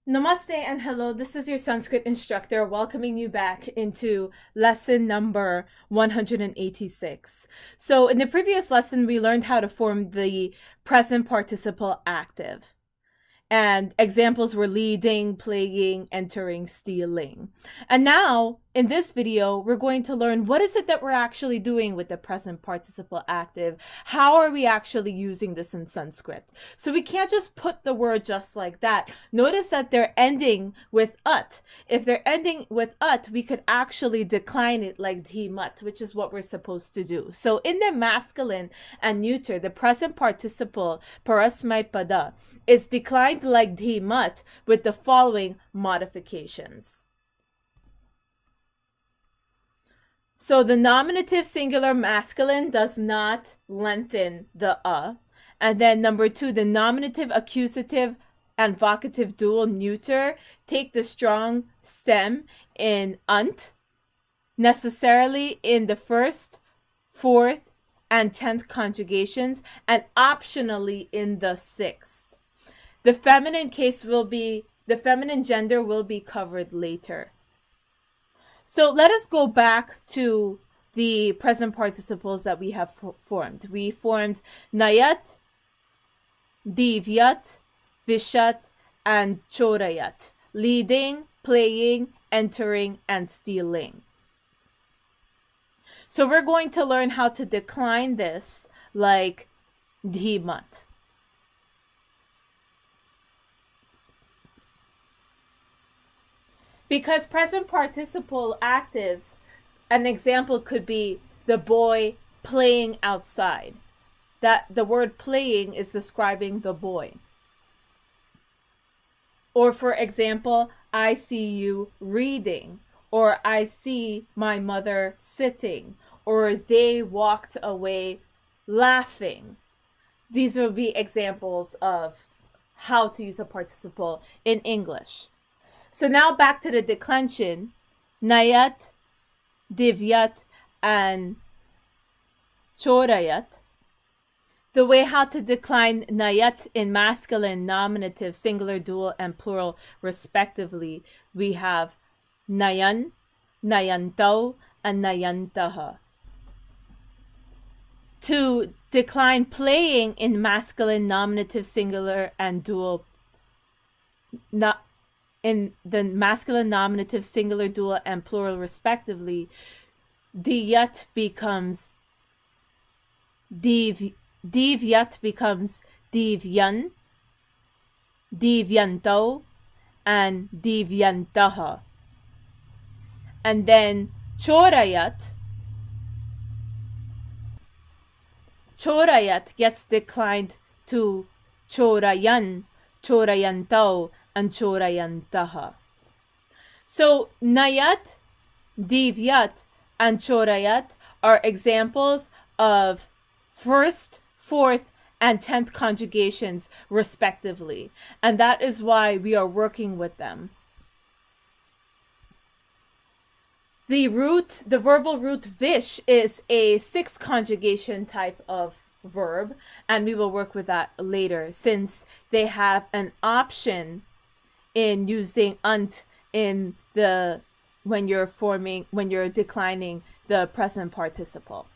Namaste and hello. This is your Sanskrit instructor welcoming you back into lesson number 186. So, in the previous lesson, we learned how to form the present participle active. And examples were leading, playing, entering, stealing. And now, in this video, we're going to learn what is it that we're actually doing with the present participle active? How are we actually using this in Sanskrit? So we can't just put the word just like that. Notice that they're ending with ut. If they're ending with ut, we could actually decline it like dhimat, which is what we're supposed to do. So in the masculine and neuter, the present participle parasmaipada is declined like dhimat with the following modifications. So the nominative singular masculine does not lengthen the and then number 2, the nominative accusative and vocative dual neuter take the strong stem in unt, necessarily in the first, fourth, and 10th conjugations, and optionally in the 6th. The feminine gender will be covered later. So let us go back to the present participles that we have formed. We formed nayat, divyat, vishat, and chorayat, leading, playing, entering, and stealing. So we're going to learn how to decline this like dhimat. Because present participle actives, an example could be the boy playing outside. That the word playing is describing the boy. Or for example, I see you reading, or I see my mother sitting, or they walked away laughing. These will be examples of how to use a participle in English. So now back to the declension, nayat, divyat, and chorayat. The way how to decline nayat in masculine, nominative, singular, dual, and plural respectively, we have nayan, nayantau, and nayantaha. To decline playing in masculine, nominative, singular, and dual, in the masculine, nominative, singular, dual, and plural respectively, divyat becomes divyat becomes divyan, divyanto, and divyantaha. And then chorayat gets declined to chorayan, chorayantao, and chorayantaha. So nayat, divyat, and chorayat are examples of first, fourth, and 10th conjugations respectively. And that is why we are working with them. The verbal root vish is a 6th conjugation type of verb, and we will work with that later since they have an option in using unt in the when you're declining the present participle.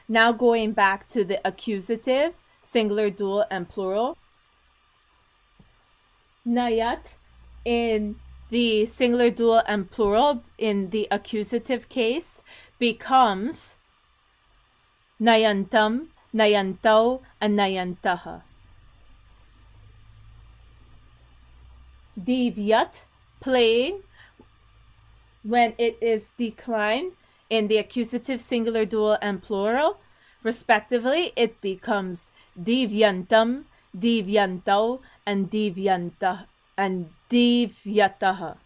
Now going back to the accusative, singular, dual, and plural. Nayat in the singular, dual, and plural in the accusative case becomes nayantam, nayantau, and nayantaha. Divyat, playing, when it is declined in the accusative, singular, dual, and plural respectively, it becomes divyantam, divyantau, and divyataha.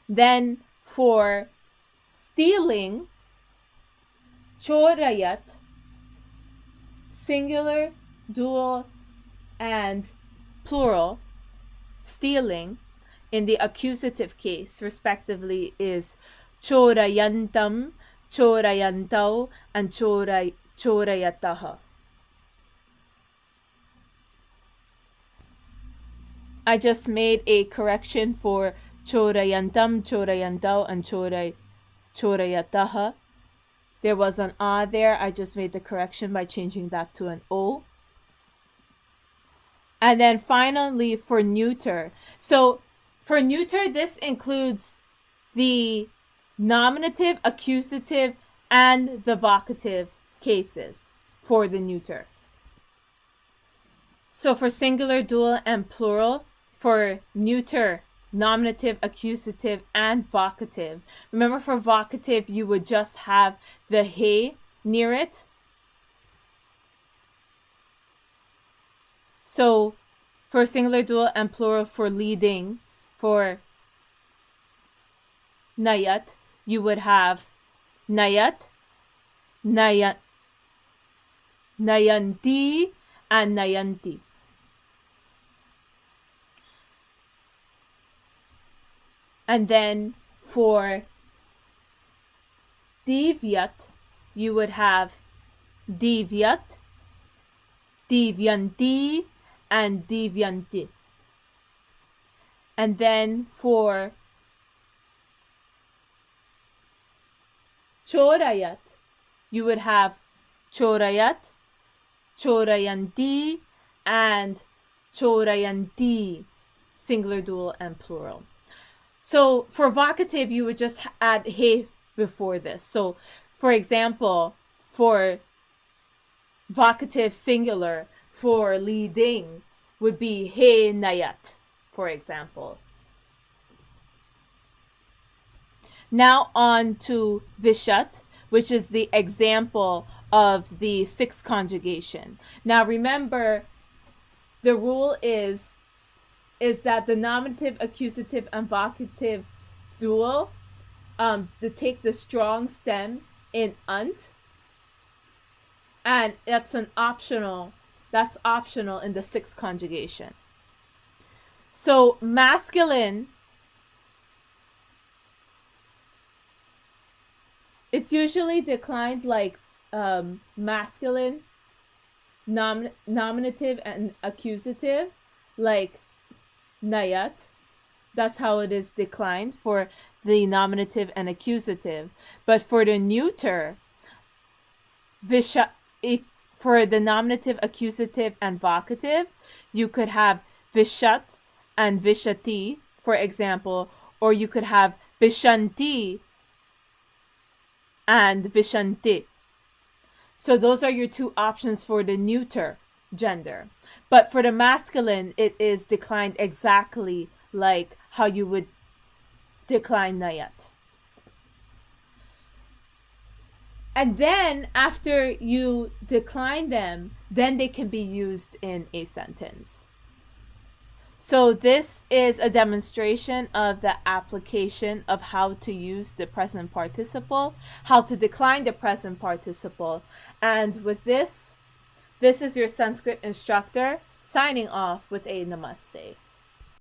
Then for stealing, chorayat, singular, dual, and plural, stealing in the accusative case respectively is chorayantam, chorayantau, and chorayataha. I just made a correction for chorayantam, chorayandao, and chorayataha. There was an A there. I just made the correction by changing that to an O. And then finally for neuter. So for neuter, this includes the nominative, accusative, and the vocative cases for the neuter. So for singular, dual, and plural, for neuter, nominative, accusative, and vocative. Remember, for vocative, you would just have the he near it. So for singular, dual, and plural, for leading, for nayat, you would have nayat, nayanti, and nayanti. And then for divyat, you would have divyat, divyanti, and divyanti. And then for chorayat, you would have chorayat, chorayanti, and chorayanti, singular, dual, and plural. So for vocative, you would just add he before this. So for example, for vocative singular, for leading would be he nayat, for example. Now on to vishat, which is the example of the sixth conjugation. Now remember, the rule is that the nominative, accusative, and vocative dual take the strong stem in ant, and that's optional in the sixth conjugation. So masculine, it's usually declined like masculine, nominative, and accusative, like nayat. That's how it is declined for the nominative and accusative. But for the neuter, for the nominative, accusative, and vocative, you could have vishat and vishati, for example, or you could have vishanti and vishanti. So those are your two options for the neuter gender. But for the masculine, it is declined exactly like how you would decline nayat. And then after you decline them, then they can be used in a sentence. So this is a demonstration of the application of how to use the present participle, how to decline the present participle. And with this is your Sanskrit instructor signing off with a namaste.